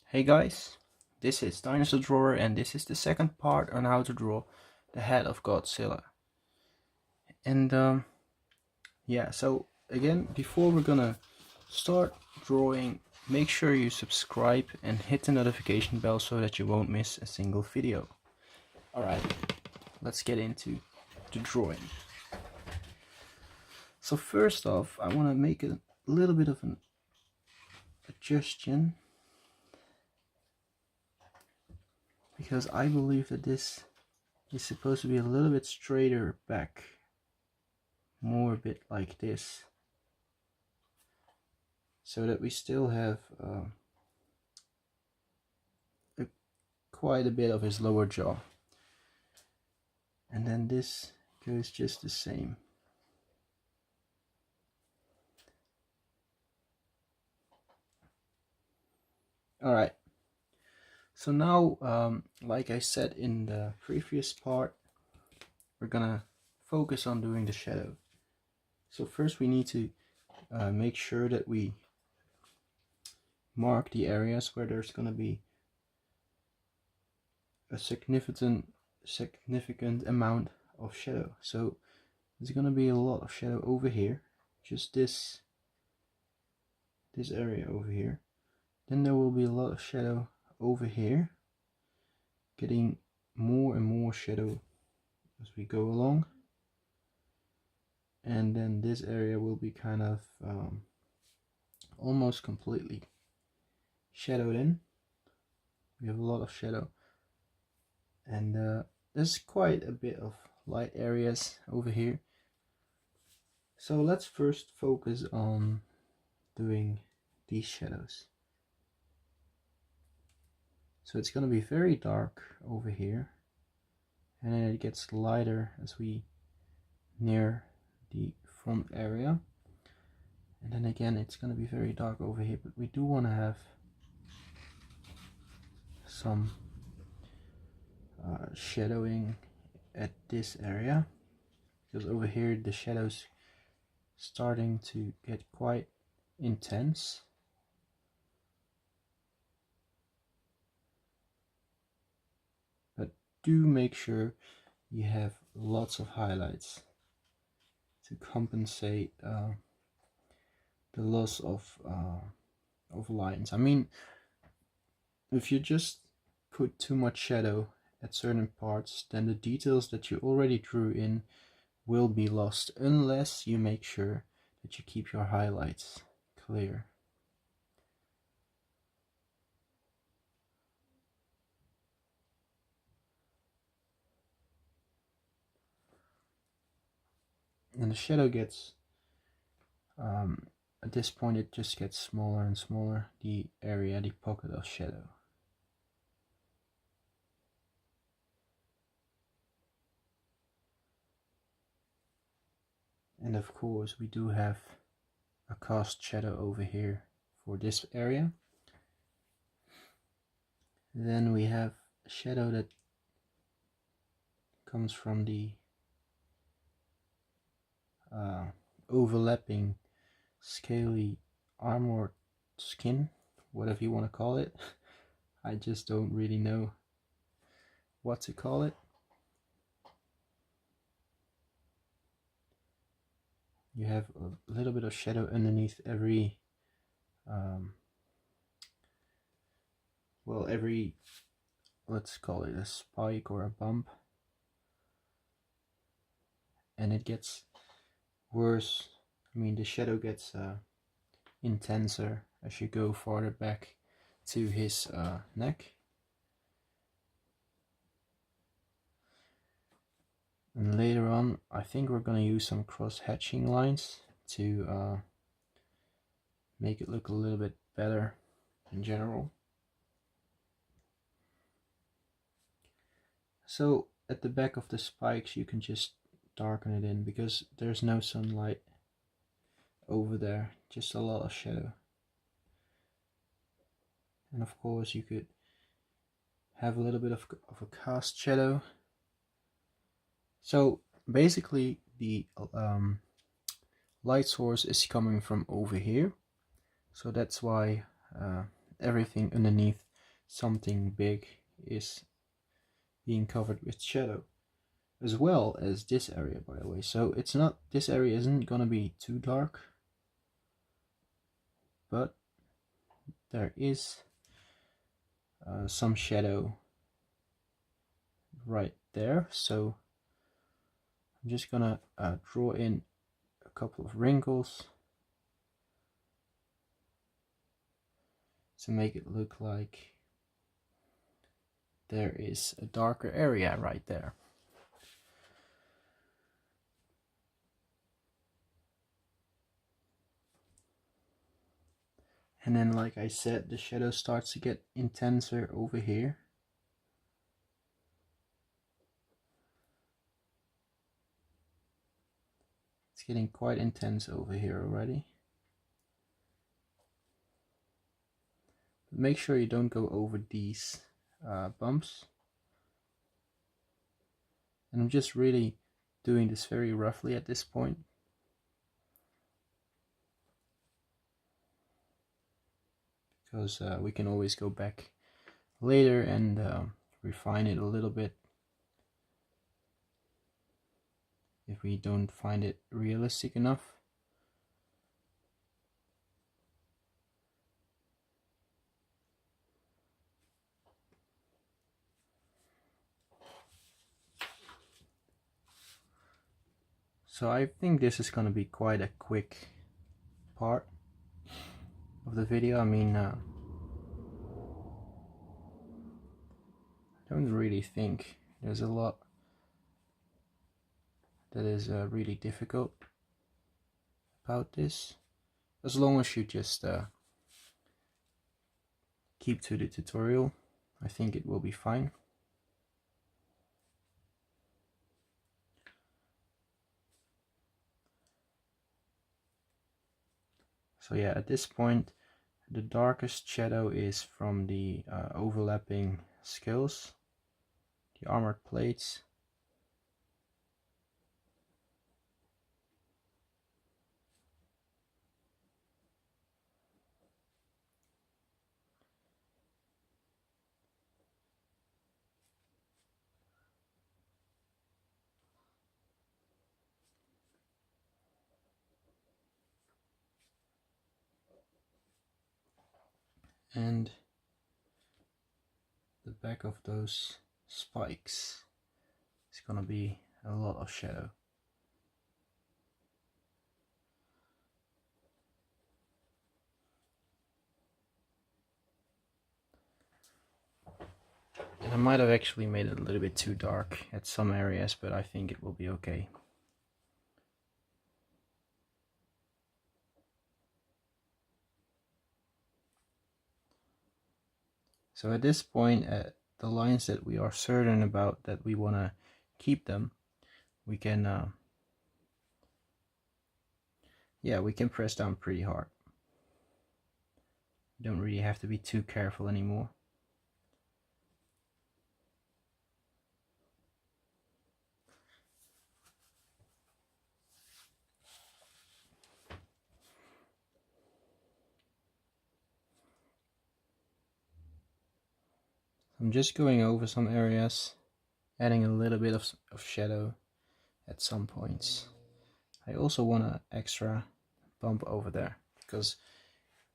Hey guys, this is Dinosaur Drawer and this is the second part on how to draw the head of Godzilla. And yeah, so again, before we're gonna start drawing, make sure you subscribe and hit the notification bell so that you won't miss a single video. Alright, let's get into the drawing. So first off, I want to make a little bit of an adjustment because I believe that this is supposed to be a little bit straighter back, more a bit like this, so that we still have quite a bit of his lower jaw, and then this goes just the same. Alright, so now like I said in the previous part, we're gonna focus on doing the shadow. So first we need to make sure that we mark the areas where there's gonna be a significant amount of shadow. So there's gonna be a lot of shadow over here, just this area over here. Then there will be a lot of shadow over here, getting more and more shadow as we go along. And then this area will be kind of almost completely shadowed in. We have a lot of shadow, and there's quite a bit of light areas over here. So let's first focus on doing these shadows. So it's going to be very dark over here, and then it gets lighter as we near the front area, and then again it's going to be very dark over here, but we do want to have some shadowing at this area, because over here the shadows starting to get quite intense. But do make sure you have lots of highlights to compensate the loss of lines. I mean, if you just put too much shadow at certain parts, then the details that you already drew in will be lost, unless you make sure that you keep your highlights clear. And the shadow gets at this point it just gets smaller and smaller, the area, the pocket of shadow. And of course we do have a cast shadow over here for this area. Then we have a shadow that comes from the overlapping scaly armored skin, whatever you want to call it. I just don't really know what to call it. You have a little bit of shadow underneath every every, let's call it a spike or a bump, and it gets worse. I mean, the shadow gets intenser as you go farther back to his neck. And later on, I think we're going to use some cross-hatching lines to make it look a little bit better in general. So at the back of the spikes you can just darken it in, because there's no sunlight over there, just a lot of shadow. And of course you could have a little bit of a cast shadow. So basically the light source is coming from over here, so that's why everything underneath something big is being covered with shadow, as well as this area, by the way. So it's not, this area isn't gonna be too dark, but there is some shadow right there. So I'm just gonna draw in a couple of wrinkles to make it look like there is a darker area right there. And then, like I said, the shadow starts to get intenser over here. It's getting quite intense over here already. But make sure you don't go over these bumps. And I'm just really doing this very roughly at this point. Because we can always go back later and refine it a little bit if we don't find it realistic enough. So I think this is going to be quite a quick part of the video. I mean, I don't really think there's a lot that is really difficult about this, as long as you just keep to the tutorial. I think it will be fine. So yeah, at this point the darkest shadow is from the overlapping scales, the armored plates. And the back of those spikes is gonna be a lot of shadow. And I might have actually made it a little bit too dark at some areas, but I think it will be okay. So at this point, the lines that we are certain about that we want to keep them, we can yeah, we can press down pretty hard. You don't really have to be too careful anymore. I'm just going over some areas, adding a little bit of shadow at some points. I also want an extra bump over there, because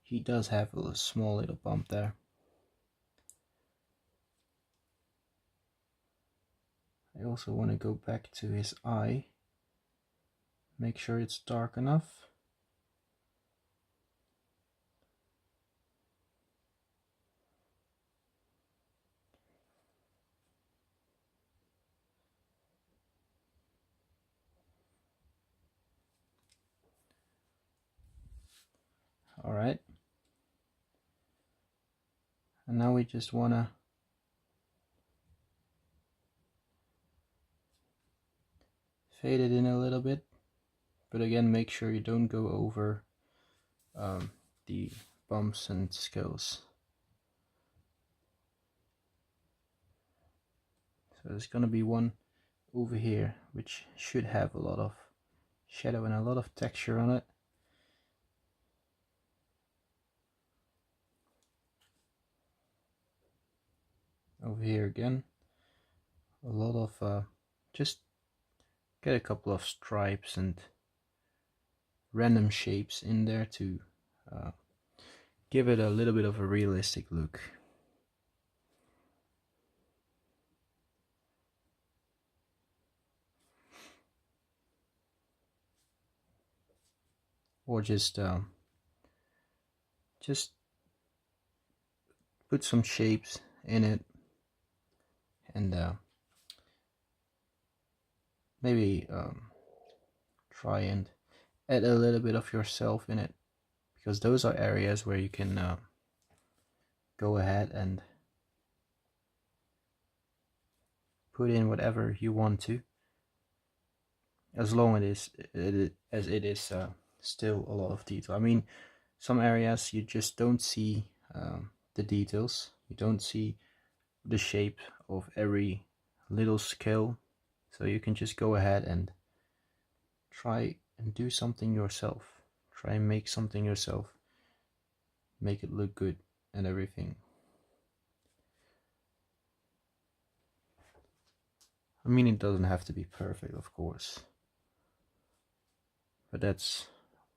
he does have a small little bump there. I also want to go back to his eye, make sure it's dark enough. Alright. And now we just want to fade it in a little bit, but again, make sure you don't go over the bumps and scales. So there's going to be one over here which should have a lot of shadow and a lot of texture on it. over here again, a lot of just get a couple of stripes and random shapes in there to give it a little bit of a realistic look. Or just put some shapes in it, and maybe try and add a little bit of yourself in it, because those are areas where you can go ahead and put in whatever you want to, as long as it is still a lot of detail. I mean, some areas you just don't see the details, you don't see the shape of every little scale, so you can just go ahead and try and do something yourself, try and make something yourself, make it look good and everything. I mean, it doesn't have to be perfect, of course, but that's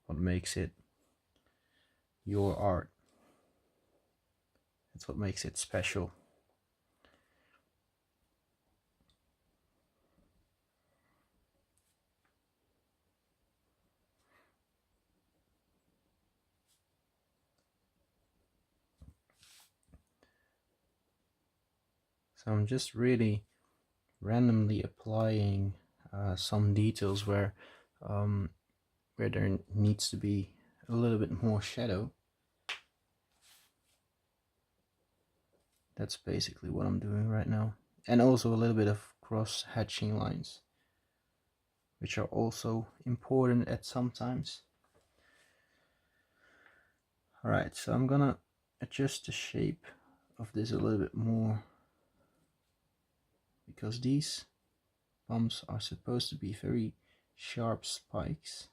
what makes it your art. That's what makes it special. So I'm just really randomly applying some details where there needs to be a little bit more shadow. That's basically what I'm doing right now. And also a little bit of cross hatching lines, which are also important at some times. Alright, so I'm gonna adjust the shape of this a little bit more, because these bumps are supposed to be very sharp spikes.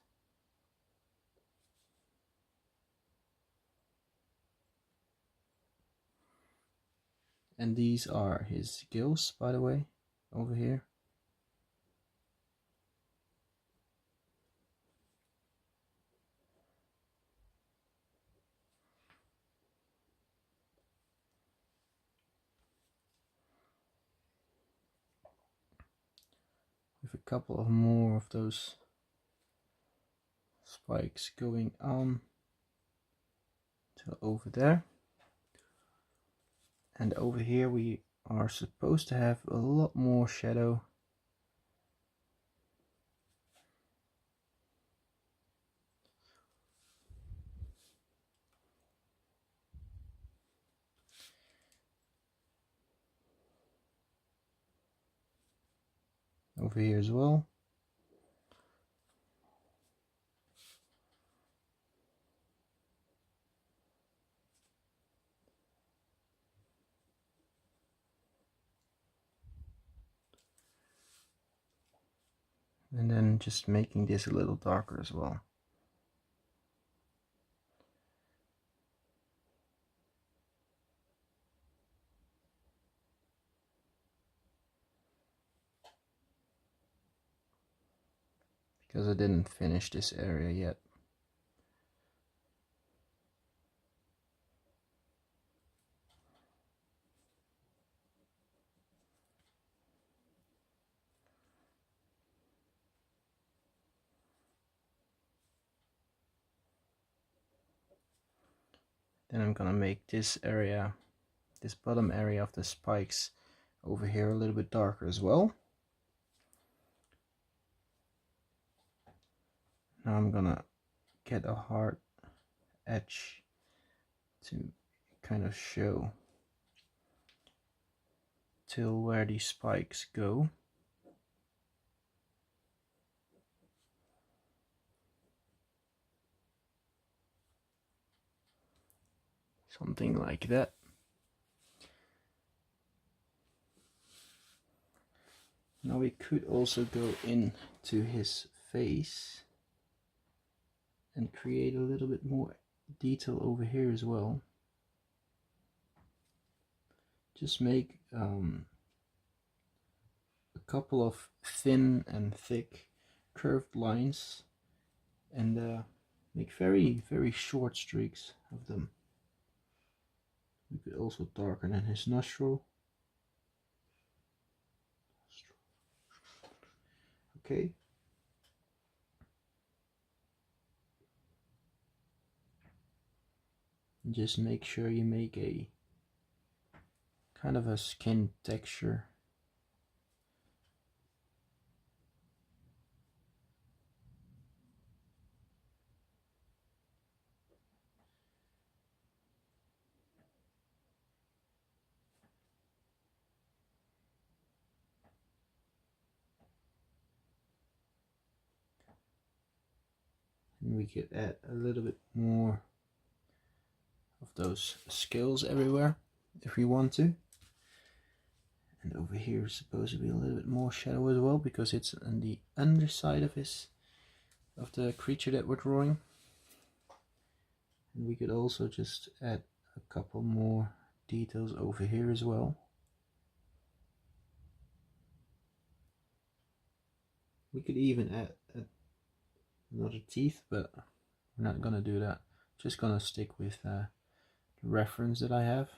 And these are his gills, by the way, over here. With a couple of more of those spikes going on to over there. And over here we are supposed to have a lot more shadow. Over here as well. And then just making this a little darker as well. Because I didn't finish this area yet. Then I'm gonna make this area, this bottom area of the spikes over here a little bit darker as well. Now I'm gonna get a hard edge to kind of show till where these spikes go. Something like that. Now we could also go into his face and create a little bit more detail over here as well. just make a couple of thin and thick curved lines, and make very short streaks of them. We could also darken in his nostril. Okay. And just make sure you make a kind of a skin texture. And we could add a little bit more of those scales everywhere if we want to. And over here is supposed to be a little bit more shadow as well, because it's on the underside of the creature that we're drawing. And we could also just add a couple more details over here as well. We could even add another teeth, but we're not gonna do that. Just gonna stick with the reference that I have.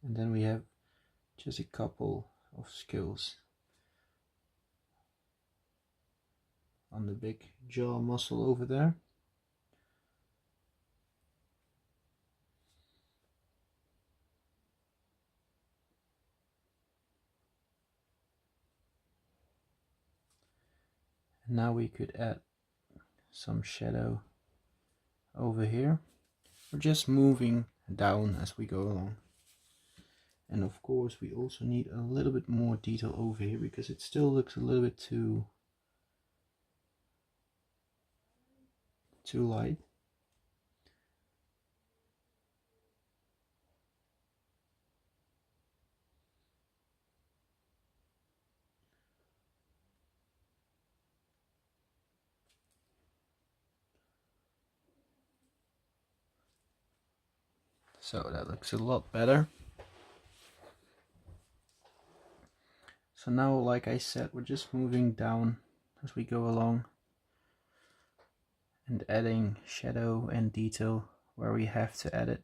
And then we have just a couple of scales on the big jaw muscle over there. And now we could add some shadow over here. We're just moving down as we go along. And of course we also need a little bit more detail over here, because it still looks a little bit too light. So that looks a lot better. So now, like I said, we're just moving down as we go along and adding shadow and detail where we have to add it.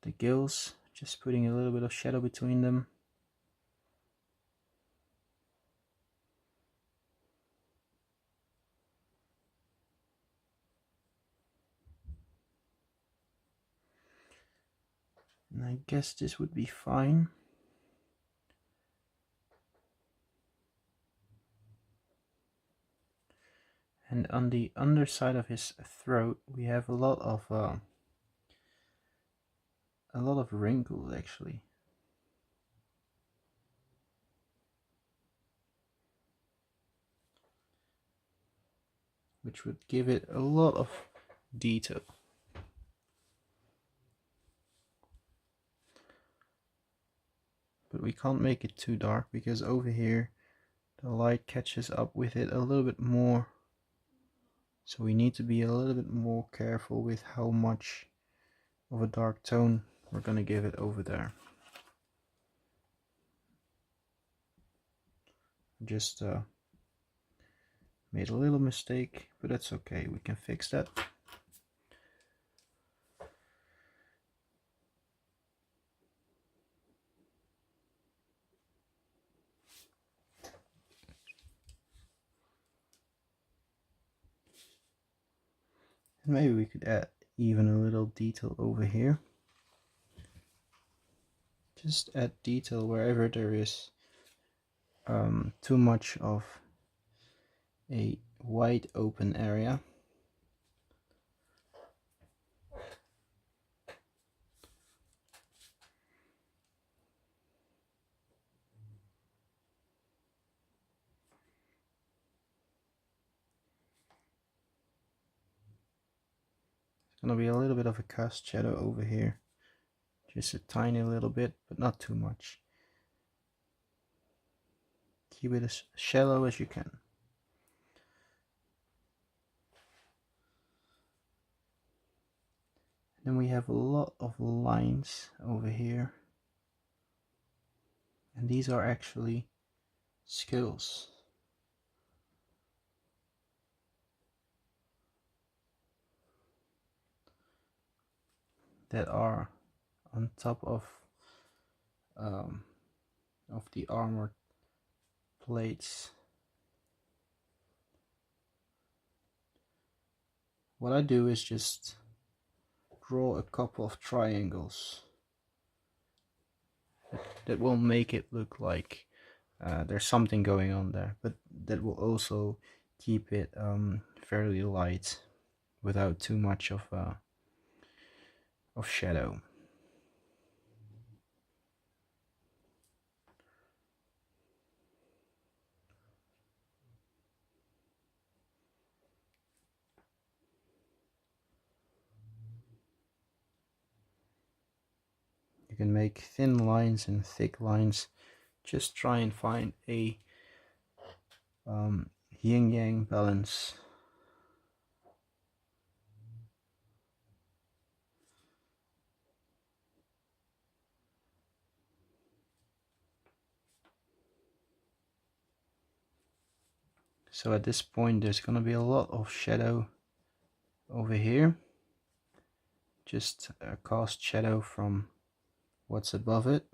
The gills, just putting a little bit of shadow between them. And I guess this would be fine. And on the underside of his throat, we have a lot of wrinkles actually. Which would give it a lot of detail. But we can't make it too dark, because over here the light catches up with it a little bit more. So we need to be a little bit more careful with how much of a dark tone we're going to give it over there. Just made a little mistake, but that's okay, we can fix that. And maybe we could add even a little detail over here. Just add detail wherever there is too much of a wide open area. Gonna be a little bit of a cast shadow over here, just a tiny little bit, but not too much. keep it as shallow as you can. Then we have a lot of lines over here, and these are actually skulls. That are on top of the armored plates. What I do is just draw a couple of triangles that will make it look like there's something going on there, but that will also keep it fairly light without too much of shadow. You can make thin lines and thick lines. Just try and find a yin-yang balance. So at this point there's gonna be a lot of shadow over here. Just cast shadow from what's above it.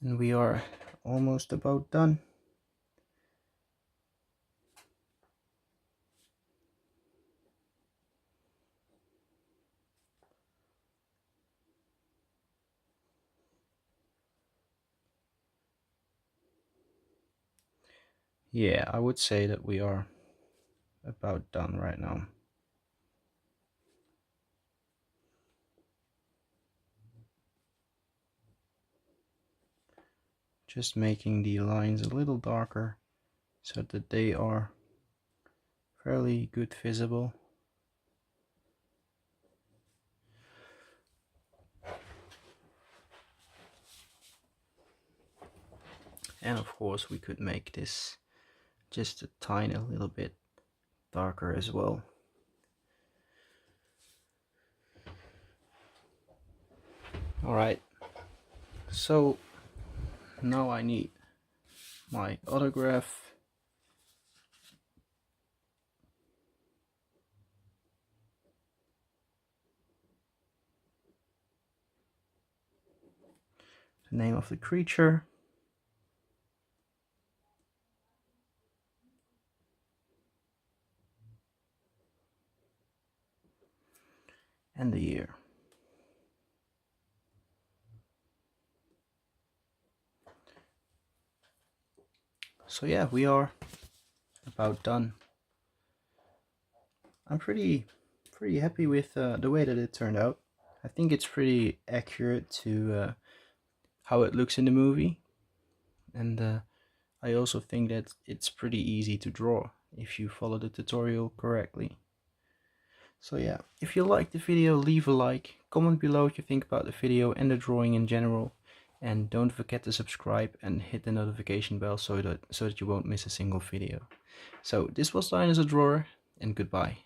And we are almost about done. Yeah, I would say that we are about done right now. Just making the lines a little darker so that they are fairly good visible. And of course we could make this just a tiny little bit darker as well. Alright, so now I need my autograph. The name of the creature. And the year. So yeah, we are about done. I'm pretty happy with the way that it turned out. I think it's pretty accurate to how it looks in the movie, and I also think that it's pretty easy to draw if you follow the tutorial correctly. So yeah, if you liked the video, leave a like, comment below what you think about the video and the drawing in general, and don't forget to subscribe and hit the notification bell so that you won't miss a single video. So this was Dinosaur Drawer, and goodbye.